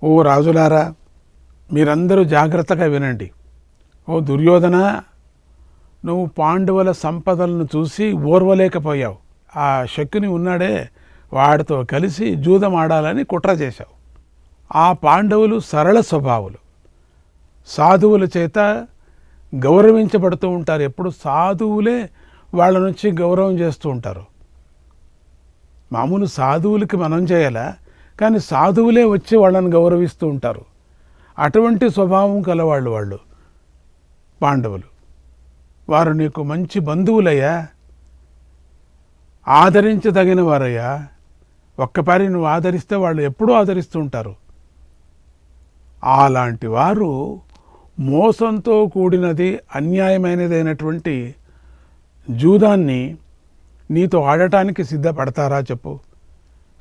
ఓ రాజులారా, మీరందరూ జాగ్రత్తగా వినండి. ఓ దుర్యోధన, నువ్వు పాండవుల సంపదలను చూసి ఓర్వలేకపోయావు. ఆ శకుని ఉన్నాడే, వాడితో కలిసి జూదం ఆడాలని కుట్ర చేశావు. ఆ పాండవులు సరళ స్వభావులు, సాధువుల చేత గౌరవించబడుతూ ఉంటారు. ఎప్పుడు సాధువులే వాళ్ళ నుంచి గౌరవం చేస్తూ ఉంటారు. మామూలు సాధువులకి మనం చేయాలా, కానీ సాధువులే వచ్చి వాళ్ళని గౌరవిస్తూ ఉంటారు. అటువంటి స్వభావం కలవాళ్ళు వాళ్ళు పాండవులు. వారు నీకు మంచి బంధువులయ్యా, ఆదరించదగిన వారయ్యా. ఒక్కపారి నువ్వు ఆదరిస్తే వాళ్ళు ఎప్పుడూ ఆదరిస్తూ ఉంటారు. అలాంటి వారు మోసంతో కూడినది, అన్యాయమైనదైనటువంటి జూదాన్ని నీతో ఆడటానికి సిద్ధపడతారా చెప్పు?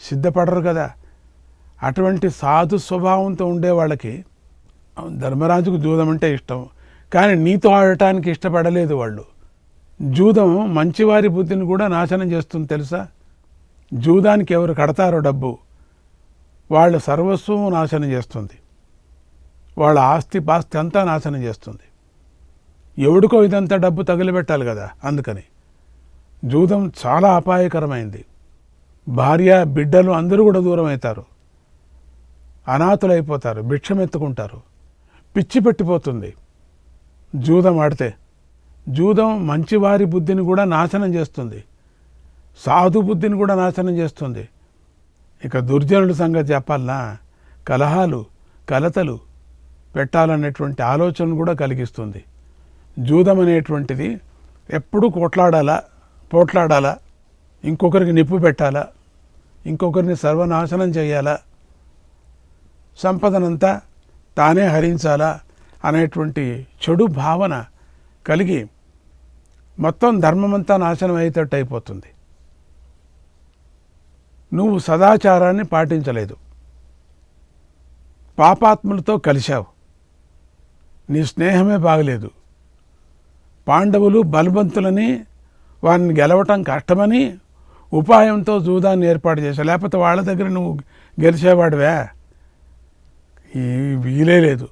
సిద్ధపడరు కదా. అటువంటి సాధు స్వభావంతో ఉండే వాళ్ళకి ధర్మరాజుకు జూదం అంటే ఇష్టం, కానీ నీతో ఆడటానికి ఇష్టపడలేదు వాళ్ళు. జూదం మంచివారి బుద్ధిని కూడా నాశనం చేస్తుంది తెలుసా. జూదానికి ఎవరు కడతారో డబ్బు, వాళ్ళ సర్వస్వం నాశనం చేస్తుంది. వాళ్ళ ఆస్తి పాస్తి అంతా నాశనం చేస్తుంది. ఎవడికో ఇదంతా డబ్బు తగిలిపెట్టాలి కదా. అందుకని జూదం చాలా అపాయకరమైంది. భార్య బిడ్డలు అందరూ కూడా దూరం అవుతారు, అనాథులైపోతారు, భిక్షమెత్తుకుంటారు. పిచ్చి పెట్టిపోతుంది జూదం ఆడితే. జూదం మంచివారి బుద్ధిని కూడా నాశనం చేస్తుంది, సాధు బుద్ధిని కూడా నాశనం చేస్తుంది. ఇక దుర్జనుల సంగతి చెప్పాలన్నా, కలహాలు కలతలు పెట్టాలనేటువంటి ఆలోచన కూడా కలిగిస్తుంది. జూదం అనేటువంటిది ఎప్పుడూ పోట్లాడాలా, ఇంకొకరికి నిప్పు పెట్టాలా, ఇంకొకరిని సర్వనాశనం చేయాలా, సంపదనంతా తానే హరించాలా అనేటువంటి చెడు భావన కలిగి మొత్తం ధర్మమంతా నాశనం అయ్యేటట్టు అయిపోతుంది. నువ్వు సదాచారాన్ని పాటించలేదు, పాపాత్ములతో కలిశావు, నీ స్నేహమే బాగలేదు. పాండవులు బలవంతులని, వారిని గెలవటం కష్టమని ఉపాయంతో జూదాన్ని ఏర్పాటు చేశావు. లేకపోతే వాళ్ళ దగ్గర నువ్వు గెలిచేవాడివే, ఈ వీలే లేదు.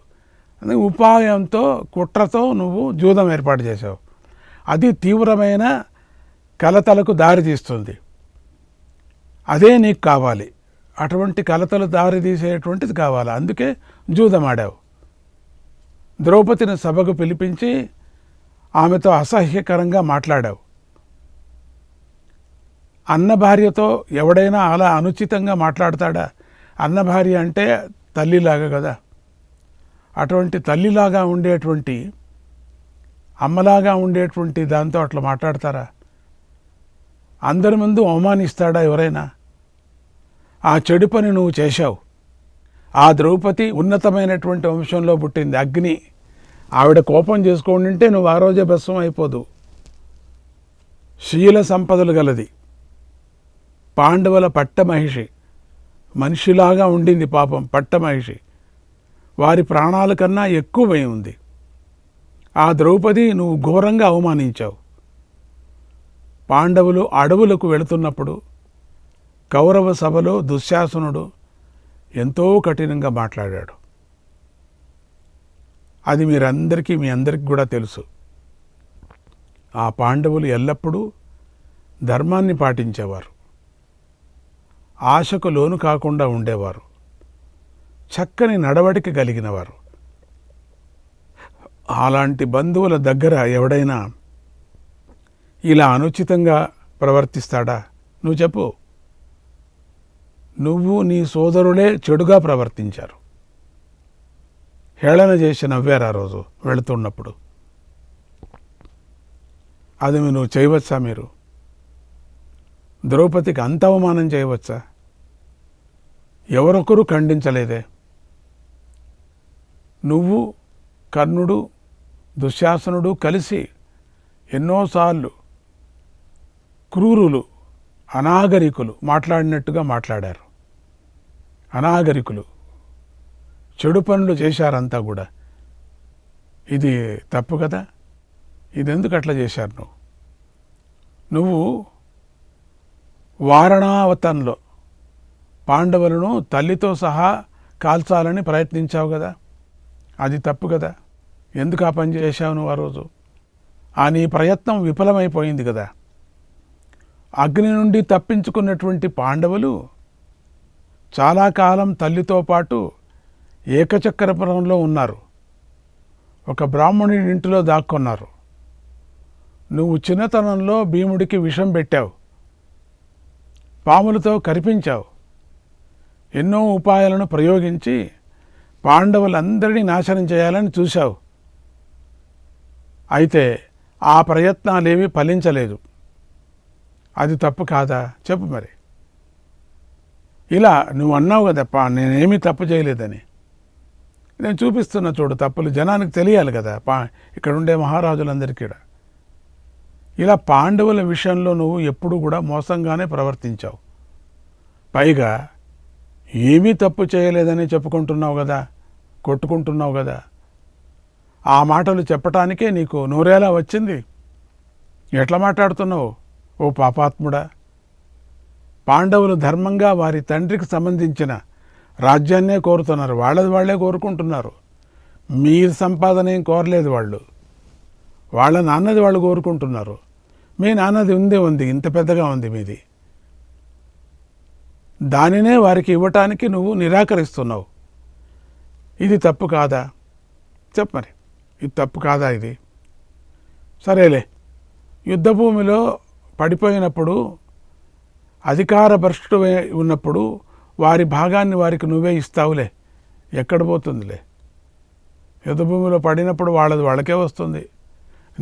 అందుకే ఉపాయంతో కుట్రతో నువ్వు జూదం ఏర్పాటు చేశావు. అది తీవ్రమైన కలతలకు దారి తీస్తుంది. అదే నీకు కావాలి, అటువంటి కలతలు దారి తీసేటువంటిది కావాలి. అందుకే జూదం ఆడావు. ద్రౌపదిని సభకు పిలిపించి ఆమెతో అసహ్యకరంగా మాట్లాడావు. అన్న భార్యతో ఎవడైనా అలా అనుచితంగా మాట్లాడతాడా? అన్న భార్య అంటే తల్లిలాగా కదా. అటువంటి తల్లిలాగా ఉండేటువంటి, అమ్మలాగా ఉండేటువంటి దాంతో అట్లా మాట్లాడతారా? అందరి ముందు అవమానిస్తాడా ఎవరైనా? ఆ చెడు పని నువ్వు చేశావు. ఆ ద్రౌపది ఉన్నతమైనటువంటి వంశంలో పుట్టింది, అగ్ని. ఆవిడ కోపం చేసుకోండి అంటే నువ్వు ఆ రోజే భస్మం అయిపోదు. శీల సంపదలు గలది, పాండవుల పట్టమహిషి, మనిషిలాగా ఉండింది పాపం పట్టమహిషి. వారి ప్రాణాల కన్నా ఎక్కువై ఉంది. ఆ ద్రౌపది నువ్వు ఘోరంగా అవమానించావు. పాండవులు అడవులకు వెళుతున్నప్పుడు కౌరవ సభలో దుశ్శాసనుడు ఎంతో కఠినంగా మాట్లాడాడు. అది మీ అందరికీ కూడా తెలుసు. ఆ పాండవులు ఎల్లప్పుడూ ధర్మాన్ని పాటించేవారు, ఆశకు లోను కాకుండా ఉండేవారు, చక్కని నడవడిక కలిగినవారు. అలాంటి బంధువుల దగ్గర ఎవడైనా ఇలా అనుచితంగా ప్రవర్తిస్తాడా? నువ్వు చెప్పు. నువ్వు నీ సోదరులే చెడుగా ప్రవర్తించారు, హేళన చేసి నవ్వారు ఆ రోజు వెళుతున్నప్పుడు. అది నువ్వు చేయవచ్చా? మీరు ద్రౌపదికి అంత అవమానం చేయవచ్చా? ఎవరొకరు ఖండించలేదే. నువ్వు, కర్ణుడు, దుశ్శాసనుడు కలిసి ఎన్నోసార్లు క్రూరులు, అనాగరికులు మాట్లాడినట్టుగా మాట్లాడారు. అనాగరికులు చెడు పనులు చేశారంతా కూడా. ఇది తప్పు కదా. ఇది ఎందుకు అట్లా చేశారు? నువ్వు వారణావతంలో పాండవులను తల్లితో సహా కాల్చాలని ప్రయత్నించావు కదా, అది తప్పు కదా. ఎందుకు ఆ పని చేశావు నువ్వు ఆ రోజు? ఆ నీ ప్రయత్నం విఫలమైపోయింది కదా. అగ్ని నుండి తప్పించుకున్నటువంటి పాండవులు చాలా కాలం తల్లితో పాటు ఏకచక్రపురంలో ఉన్నారు. ఒక బ్రాహ్మణుడి ఇంటిలో దాక్కున్నారు. నువ్వు చిన్నతనంలో భీముడికి విషం పెట్టావు, పాములతో కరిపించావు, ఎన్నో ఉపాయాలను ప్రయోగించి పాండవులందరినీ నాశనం చేయాలని చూశావు. అయితే ఆ ప్రయత్నాలేవి ఫలించలేదు. అది తప్పు కాదా? చెప్పు మరి. ఇలా నువ్వు అన్నావు కదా, నేనేమీ తప్పు చేయలేదని. నేను చూపిస్తున్నా చూడు తప్పులు, జనానికి తెలియాలి కదా, ఇక్కడ ఉండే మహారాజులందరికీ. ఇలా పాండవుల విషయంలో నువ్వు ఎప్పుడు కూడా మోసంగానే ప్రవర్తించావు. పైగా ఏమీ తప్పు చేయలేదని చెప్పుకుంటున్నావు కదా, కొట్టుకుంటున్నావు కదా. ఆ మాటలు చెప్పటానికే నీకు నోరేలా వచ్చింది? ఎట్లా మాట్లాడుతున్నావు ఓ పాపాత్ముడా? పాండవులు ధర్మంగా వారి తండ్రికి సంబంధించిన రాజ్యాన్నే కోరుతున్నారు, వాళ్ళది వాళ్లే కోరుకుంటున్నారు. మీ సంపాదన ఏం కోరలేదు వాళ్ళు, వాళ్ళ నాన్నది వాళ్ళు కోరుకుంటున్నారు. మీ నాన్నది ఉంది, ఇంత పెద్దగా ఉంది మీది, దానినే వారికి ఇవ్వటానికి నువ్వు నిరాకరిస్తున్నావు. ఇది తప్పు కాదా? చెప్పు మరి, ఇది తప్పు కాదా? ఇది సరేలే, యుద్ధభూమిలో పడిపోయినప్పుడు అధికార భ్రష్టు ఉన్నప్పుడు వారి భాగాన్ని వారికి నువ్వే ఇస్తావులే, ఎక్కడ పోతుందిలే. యుద్ధభూమిలో పడినప్పుడు వాళ్ళకే వస్తుంది,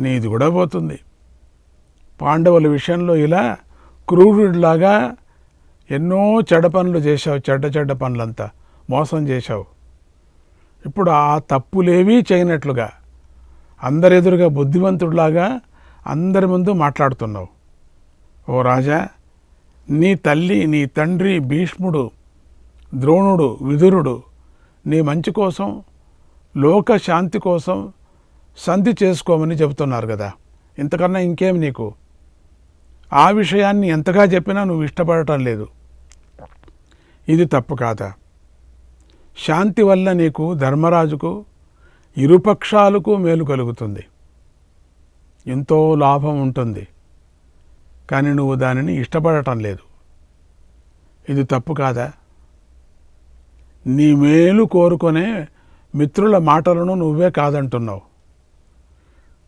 నీది కూడా పోతుంది. పాండవుల విషయంలో ఇలా క్రూరుడిలాగా ఎన్నో చెడ్డ పనులు చేశావు, చెడ్డ పనులంతా మోసం చేశావు. ఇప్పుడు ఆ తప్పులేవీ చేయనట్లుగా అందరెదురుగా బుద్ధిమంతుడిలాగా అందరి ముందు మాట్లాడుతున్నావు. ఓ రాజా, నీ తల్లి, నీ తండ్రి భీష్ముడు, ద్రోణుడు, విదురుడు నీ మంచి కోసం, లోక శాంతి కోసం సంధి చేసుకోమని చెబుతున్నారు కదా. ఇంతకన్నా ఇంకేం నీకు? ఆ విషయాన్ని ఎంతగా చెప్పినా నువ్వు ఇష్టపడటం లేదు. ఇది తప్పు కాదా? శాంతి వల్ల నీకు, ధర్మరాజుకు, ఇరుపక్షాలకు మేలు కలుగుతుంది, ఎంతో లాభం ఉంటుంది. కానీ నువ్వు దానిని ఇష్టపడటం లేదు. ఇది తప్పు కాదా? నీ మేలు కోరుకునే మిత్రుల మాటలను నువ్వే కాదంటున్నావు.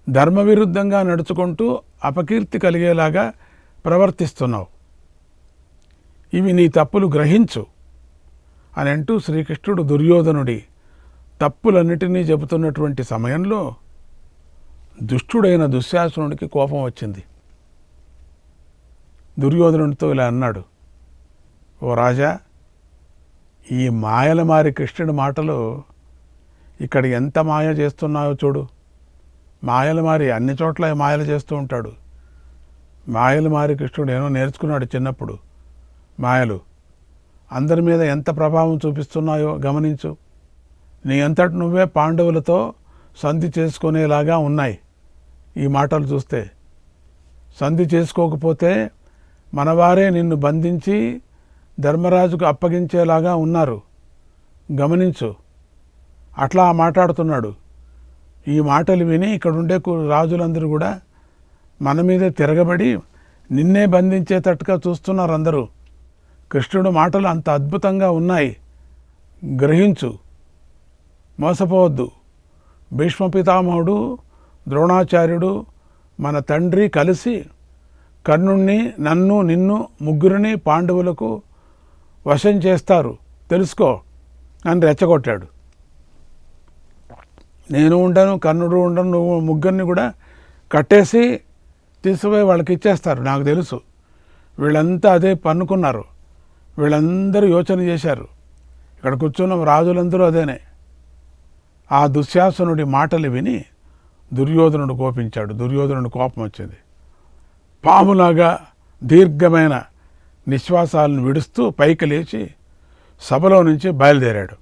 ధర్మవిరుద్ధంగా నడుచుకుంటూ అపకీర్తి కలిగేలాగా ప్రవర్తిస్తున్నావు. ఇవి నీ తప్పులు గ్రహించు అని అంటూ శ్రీకృష్ణుడు దుర్యోధనుడి తప్పులన్నిటినీ చెబుతున్నటువంటి సమయంలో దుష్టుడైన దుశ్శాసనుడికి కోపం వచ్చింది. దుర్యోధనుడితో ఇలా అన్నాడు, ఓ రాజా, ఈ మాయల మారి కృష్ణుడి మాటలు ఇక్కడ ఎంత మాయ చేస్తున్నాయో చూడు. మాయల మారి అన్ని చోట్ల మాయలు చేస్తూ ఉంటాడు. మాయలు మారి కృష్ణుడు ఏమో నేర్చుకున్నాడు చిన్నప్పుడు. మాయలు అందరి మీద ఎంత ప్రభావం చూపిస్తున్నాయో గమనించు. నీ అంతటి నువ్వే పాండవులతో సంధి చేసుకునేలాగా ఉన్నాయి ఈ మాటలు చూస్తే. సంధి చేసుకోకపోతే మనవారే నిన్ను బంధించి ధర్మరాజుకు అప్పగించేలాగా ఉన్నారు, గమనించు. అట్లా మాట్లాడుతున్నాడు. ఈ మాటలు విని ఇక్కడుండే రాజులందరూ కూడా మన మీదే తిరగబడి నిన్నే బంధించేటట్టుగా చూస్తున్నారు అందరూ. కృష్ణుడు మాటలు అంత అద్భుతంగా ఉన్నాయి, గ్రహించు, మోసపోవద్దు. భీష్మ పితామహుడు, ద్రోణాచార్యుడు, మన తండ్రి కలిసి కర్ణుణ్ణి, నన్ను, నిన్ను ముగ్గురిని పాండవులకు వశం చేస్తారు, తెలుసుకో అని రెచ్చగొట్టాడు. నేను ఉండను, కర్ణుడు ఉండను, నువ్వు ముగ్గురిని కూడా కట్టేసి తీసుకుపోయి వాళ్ళకి ఇచ్చేస్తారు, నాకు తెలుసు. వీళ్ళంతా అదే పన్నుకున్నారు, వీళ్ళందరూ యోచన చేశారు. ఇక్కడ కూర్చున్న రాజులందరూ అదేనే. ఆ దుశ్శాసనుడి మాటలు విని దుర్యోధనుడు కోపించాడు. దుర్యోధనుడు కోపం వచ్చింది. పాములాగా దీర్ఘమైన నిశ్వాసాలను విడుస్తూ పైకి లేచి సభలో నుంచి బయలుదేరాడు.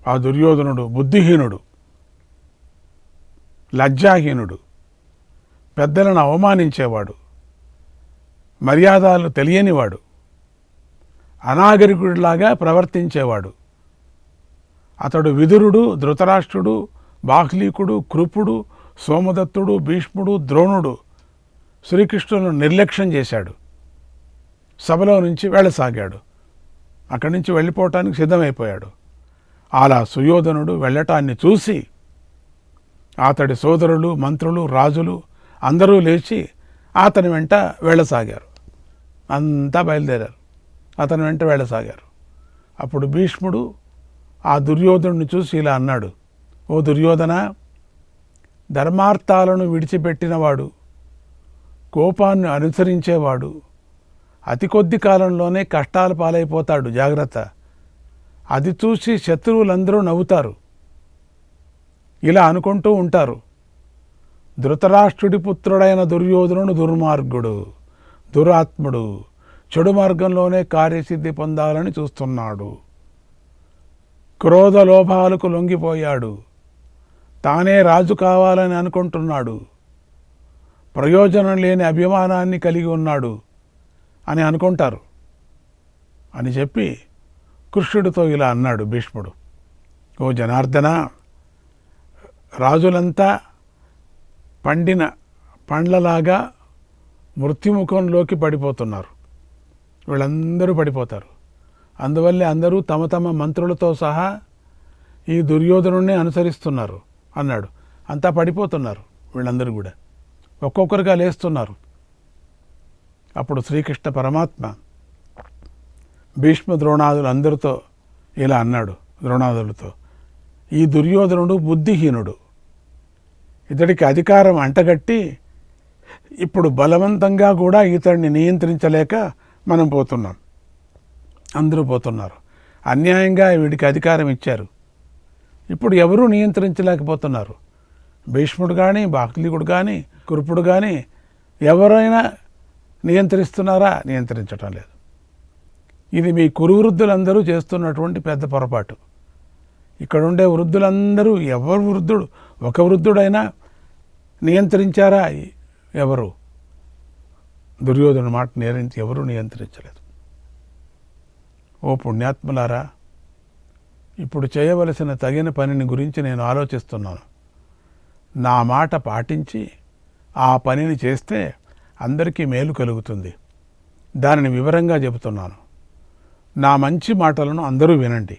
ఆ దుర్యోధనుడు బుద్ధిహీనుడు, లజ్జాహీనుడు, పెద్దలను అవమానించేవాడు, మర్యాదలు తెలియనివాడు, అనాగరికుడిలాగా ప్రవర్తించేవాడు. అతడు విదురుడు, ధృతరాష్ట్రుడు, బాహ్లీకుడు, కృపుడు, సోమదత్తుడు, భీష్ముడు, ద్రోణుడు శ్రీకృష్ణులను నిర్లక్ష్యం చేశాడు. సభలో నుంచి వెళ్ళసాగాడు. అక్కడి నుంచి వెళ్ళిపోవటానికి సిద్ధమైపోయాడు. అలా సుయోధనుడు వెళ్ళటాన్ని చూసి అతడి సోదరులు, మంత్రులు, రాజులు అందరూ లేచి అతని వెంట వెళ్ళసాగారు. అంతా బయలుదేరారు, అతని వెంట వెళ్ళసాగారు. అప్పుడు భీష్ముడు ఆ దుర్యోధనుడిని చూసి ఇలా అన్నాడు, ఓ దుర్యోధన, ధర్మార్థాలను విడిచిపెట్టినవాడు, కోపాన్ని అనుసరించేవాడు అతి కొద్ది కాలంలోనే కష్టాల పాలైపోతాడు, జాగ్రత్త. అది చూసి శత్రువులందరూ నవ్వుతారు, ఇలా అనుకుంటూ ఉంటారు, ధృతరాష్ట్రుడి పుత్రుడైన దుర్యోధనుడు దుర్మార్గుడు, దురాత్ముడు, చెడు మార్గంలోనే కార్యసిద్ధి పొందాలని చూస్తున్నాడు, క్రోధ లోభాలకు లొంగిపోయాడు, తానే రాజు కావాలని అనుకుంటున్నాడు, ప్రయోజనం లేని అభిమానాన్ని కలిగి ఉన్నాడు అని అనుకుంటారు అని చెప్పి కృష్ణుడితో ఇలా అన్నాడు భీష్ముడు, ఓ జనార్దన, రాజులంతా పండిన పండ్లలాగా మృత్యుముఖంలోకి పడిపోతున్నారు, వీళ్ళందరూ పడిపోతారు. అందువల్లే అందరూ తమ తమ మంత్రులతో సహా ఈ దుర్యోధనుడిని అనుసరిస్తున్నారు అన్నాడు. అంతా పడిపోతున్నారు వీళ్ళందరూ కూడా, ఒక్కొక్కరుగా లేస్తున్నారు. అప్పుడు శ్రీకృష్ణ పరమాత్మ భీష్మ ద్రోణాదులు అందరితో ఇలా అన్నాడు, ద్రోణాదులతో, ఈ దుర్యోధనుడు బుద్ధిహీనుడు, ఇతడికి అధికారం అంటగట్టి ఇప్పుడు బలవంతంగా కూడా ఇతడిని నియంత్రించలేక మనం పోతున్నాం, అందరూ పోతున్నారు. అన్యాయంగా వీడికి అధికారం ఇచ్చారు, ఇప్పుడు ఎవరూ నియంత్రించలేకపోతున్నారు. భీష్ముడు కానీ, బాహ్లీకుడు కానీ, కృపుడు కానీ ఎవరైనా నియంత్రిస్తున్నారా? నియంత్రించటం లేదు. ఇది మీ కురువృద్ధులందరూ చేస్తున్నటువంటి పెద్ద పొరపాటు. ఇక్కడుండే వృద్ధులందరూ ఎవరు వృద్ధుడు, ఒక వృద్ధుడైనా నియంత్రించారా? ఎవరు? దుర్యోధను మాట ఎవరూ నియంత్రించలేదు. ఓ పుణ్యాత్ములారా, ఇప్పుడు చేయవలసిన తగిన పనిని గురించి నేను ఆలోచిస్తున్నాను. నా మాట పాటించి ఆ పనిని చేస్తే అందరికీ మేలు కలుగుతుంది. దానిని వివరంగా చెబుతున్నాను. నా మంచి మాటలను అందరూ వినండి.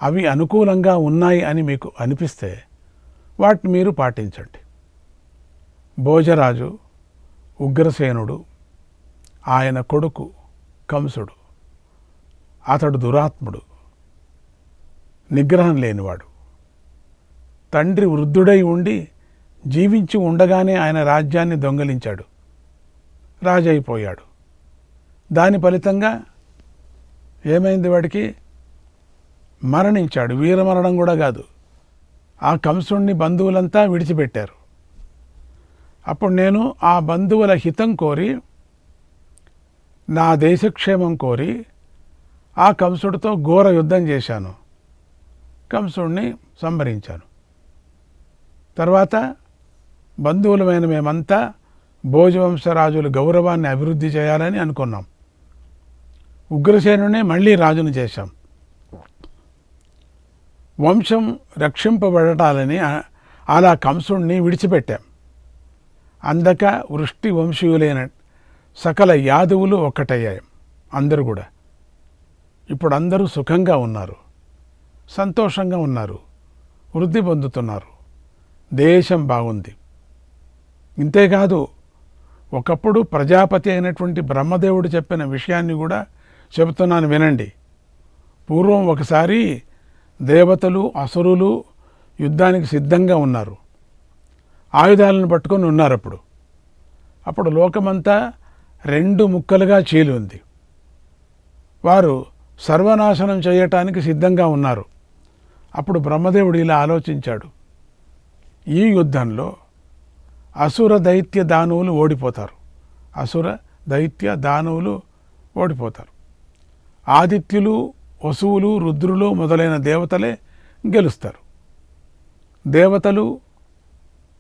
అవి అనుకూలంగా ఉన్నాయి అని మీకు అనిపిస్తే వాటిని మీరు పాటించండి. భోజరాజు, ఉగ్రసేనుడు, ఆయన కొడుకు కంసుడు, అతడు దురాత్ముడు, నిగ్రహం లేనివాడు. తండ్రి వృద్ధుడై ఉండి జీవించి ఉండగానే ఆయన రాజ్యాన్ని దొంగలించాడు, రాజైపోయాడు. దాని ఫలితంగా ఏమైంది? వాడికి మరణించాడు. వీరమరణం కూడా కాదు, ఆ కంసుడిని బంధువులంతా విడిచిపెట్టారు. అప్పుడు నేను ఆ బంధువుల హితం కోరి, నా దేశక్షేమం కోరి ఆ కంసుడితో ఘోర యుద్ధం చేశాను, కంసుడిని సంహరించాను. తర్వాత బంధువులమైన మేమంతా భోజవంశరాజుల గౌరవాన్ని అభివృద్ధి చేయాలని అనుకున్నాం. ఉగ్రసేనునే మళ్ళీ రాజును చేశాం. వంశం రక్షింపబడటాలని అలా కంసుడిని విడిచిపెట్టాం. అందక వృష్టి వంశీయులైన సకల యాదవులు ఒక్కటయ్యాయి. అందరూ కూడా ఇప్పుడు అందరూ సుఖంగా ఉన్నారు, సంతోషంగా ఉన్నారు, వృద్ధి పొందుతున్నారు, దేశం బాగుంది. ఇంతేకాదు, ఒకప్పుడు ప్రజాపతి అయినటువంటి బ్రహ్మదేవుడు చెప్పిన విషయాన్ని కూడా చెబుతున్నాను వినండి. పూర్వం ఒకసారి దేవతలు, అసురులు యుద్ధానికి సిద్ధంగా ఉన్నారు, ఆయుధాలను పట్టుకొని ఉన్నారు. అప్పుడు లోకమంతా రెండు ముక్కలుగా చీలి ఉంది. వారు సర్వనాశనం చేయటానికి సిద్ధంగా ఉన్నారు. అప్పుడు బ్రహ్మదేవుడు ఇలా ఆలోచించాడు, ఈ యుద్ధంలో అసుర దైత్య దానవులు ఓడిపోతారు, అసుర దైత్య దానవులు ఓడిపోతారు. ఆదిత్యులు, వసువులు, రుద్రులు మొదలైన దేవతలే గెలుస్తారు. దేవతలు,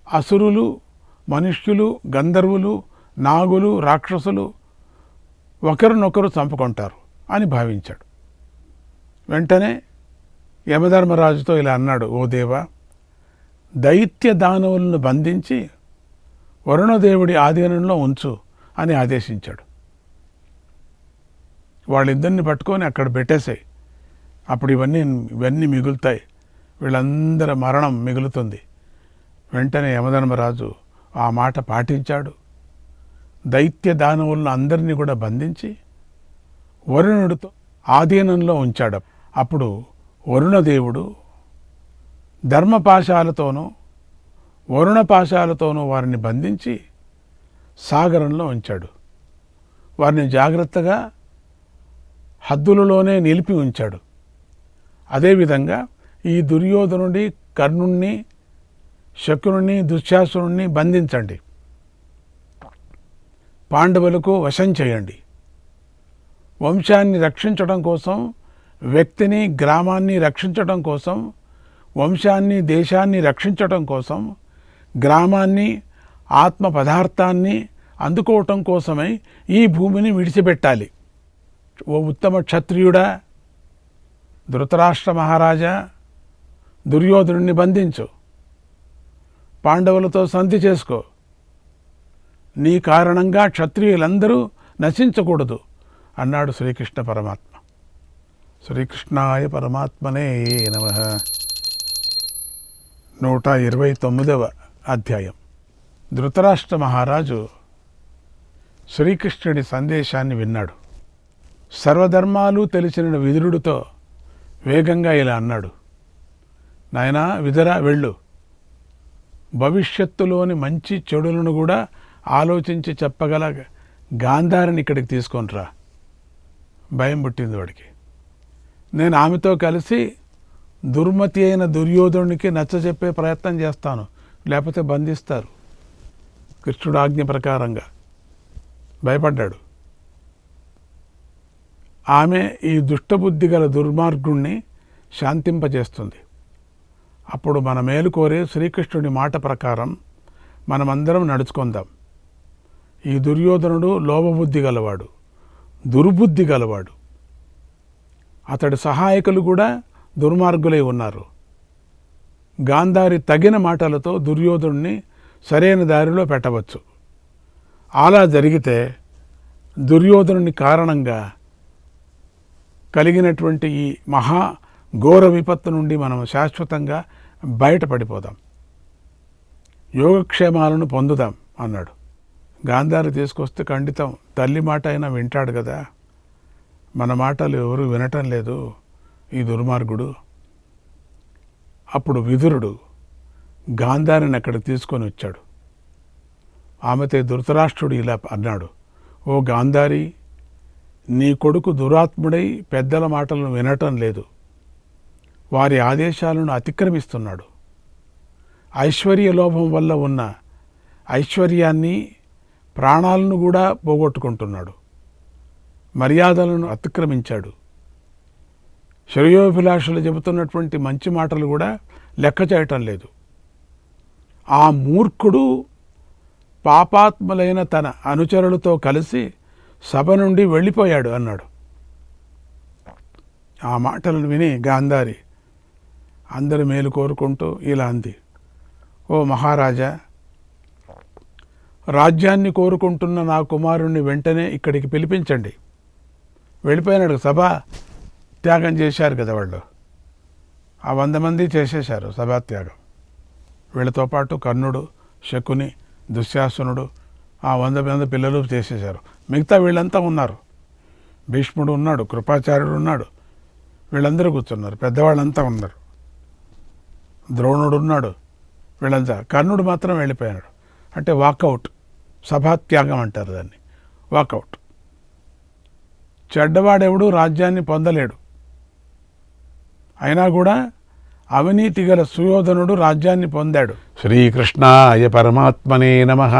అసురులు, మనుష్యులు, గంధర్వులు, నాగులు, రాక్షసులు ఒకరినొకరు చంపుకుంటారు అని భావించాడు. వెంటనే యమధర్మరాజుతో ఇలా అన్నాడు, ఓ దేవా, దైత్య దానవులను బంధించి వరుణదేవుడి ఆధీనంలో ఉంచు అని ఆదేశించాడు. వాళ్ళిద్దరిని పట్టుకొని అక్కడ పెట్టేశాయి. అప్పుడు ఇవన్నీ మిగులుతాయి, వీళ్ళందరి మరణం మిగులుతుంది. వెంటనే యమధర్మరాజు ఆ మాట పాటించాడు. దైత్య దానవులను అందరినీ కూడా బంధించి వరుణుడితో ఆధీనంలో ఉంచాడు. అప్పుడు వరుణదేవుడు ధర్మపాశాలతోనూ వరుణపాశాలతోనూ వారిని బంధించి సాగరంలో ఉంచాడు. వారిని జాగ్రత్తగా హద్దులలోనే నిలిపి ఉంచాడు. అదేవిధంగా ఈ దుర్యోధనుడి, కర్ణుణ్ణి, శకునుని, దుశ్శాసనుణ్ణి బంధించండి, పాండవులకు వశం చేయండి. వంశాన్ని రక్షించడం కోసం, వ్యక్తిని, గ్రామాన్ని రక్షించడం కోసం, వంశాన్ని, దేశాన్ని రక్షించడం కోసం, గ్రామాన్ని, ఆత్మ పదార్థాన్ని అందుకోవటం కోసమై ఈ భూమిని విడిచిపెట్టాలి. ఓ ఉత్తమ క్షత్రియుడా, ధృతరాష్ట్ర మహారాజా, దుర్యోధనుడిని బంధించు, పాండవులతో సంధి చేసుకో. నీ కారణంగా క్షత్రియులందరూ నశించకూడదు అన్నాడు శ్రీకృష్ణ పరమాత్మ. శ్రీకృష్ణాయ పరమాత్మనే నమః. 129వ అధ్యాయం. ధృతరాష్ట్ర మహారాజు శ్రీకృష్ణుడి సందేశాన్ని విన్నాడు. సర్వధర్మాలు తెలిసిన విదురుడితో వేగంగా ఇలా అన్నాడు, నాయనా విదురా, వెళ్ళు. భవిష్యత్తులోని మంచి చెడులను కూడా ఆలోచించి చెప్పగల గాంధారిని ఇక్కడికి తీసుకొనిరా. భయం పుట్టింది వాడికి. నేను ఆమెతో కలిసి దుర్మతి అయిన దుర్యోధనునికి నచ్చజెప్పే ప్రయత్నం చేస్తాను, లేకపోతే బంధిస్తారు. కృష్ణుడు ఆజ్ఞ ప్రకారంగా భయపడ్డాడు. ఆమె ఈ దుష్టబుద్ధి గల దుర్మార్గుణ్ణి శాంతింపజేస్తుంది. అప్పుడు మన మేలు కోరే శ్రీకృష్ణుడి మాట ప్రకారం మనమందరం నడుచుకుందాం. ఈ దుర్యోధనుడు లోభబుద్ధి గలవాడు, దుర్బుద్ధి గలవాడు. అతడి సహాయకులు కూడా దుర్మార్గులై ఉన్నారు. గాంధారి తగిన మాటలతో దుర్యోధనుడిని సరైన దారిలో పెట్టవచ్చు. అలా జరిగితే దుర్యోధనుని కారణంగా కలిగినటువంటి ఈ మహా ఘోర విపత్తు నుండి మనం శాశ్వతంగా బయటపడిపోదాం, యోగక్షేమాలను పొందుదాం అన్నాడు. గాంధారి తీసుకొస్తే ఖండితం, తల్లి మాట అయినా వింటాడు కదా, మన మాటలు ఎవరు వినటం లేదు ఈ దుర్మార్గుడు. అప్పుడు విదురుడు గాంధారిని అక్కడికి తీసుకొని వచ్చాడు. ఆమెతో ధృతరాష్ట్రుడు ఇలా అన్నాడు, ఓ గాంధారి, నీ కొడుకు దురాత్ముడై పెద్దల మాటలను వినటం లేదు, వారి ఆదేశాలను అతిక్రమిస్తున్నాడు. ఐశ్వర్య లోభం వల్ల ఉన్న ఐశ్వర్యాన్ని, ప్రాణాలను కూడా పోగొట్టుకుంటున్నాడు. మర్యాదలను అతిక్రమించాడు. శ్రేయోభిలాషులు చెబుతున్నటువంటి మంచి మాటలు కూడా లెక్క చేయటం లేదు. ఆ మూర్ఖుడు పాపాత్ములైన తన అనుచరులతో కలిసి సభ నుండి వెళ్ళిపోయాడు అన్నాడు. ఆ మాటలను విని గాంధారి అందరి మేలు కోరుకుంటూ ఇలా అంది, ఓ మహారాజా, రాజ్యాన్ని కోరుకుంటున్న నా కుమారుణ్ణి వెంటనే ఇక్కడికి పిలిపించండి. వెళ్ళిపోయినాడు, సభ త్యాగం చేశారు కదా వాళ్ళు, ఆ 100 మంది చేసేశారు సభాత్యాగం. వీళ్ళతో పాటు కర్ణుడు, శకుని, దుశ్శాసనుడు, ఆ 100 మంది పిల్లలు చేసేశారు. మిగతా వీళ్ళంతా ఉన్నారు. భీష్ముడు ఉన్నాడు, కృపాచార్యుడు ఉన్నాడు, వీళ్ళందరూ కూర్చున్నారు, పెద్దవాళ్ళంతా ఉన్నారు. ద్రోణుడు ఉన్నాడు, వీళ్ళంతా. కర్ణుడు మాత్రం వెళ్ళిపోయాడు. అంటే వాకౌట్, సభాత్యాగం అంటారు దాన్ని, వాకౌట్. చెడ్డవాడెవడు రాజ్యాన్ని పొందలేడు. అయినా కూడా అవినీతి గల సుయోధనుడు రాజ్యాన్ని పొందాడు. శ్రీకృష్ణాయ పరమాత్మనే నమః.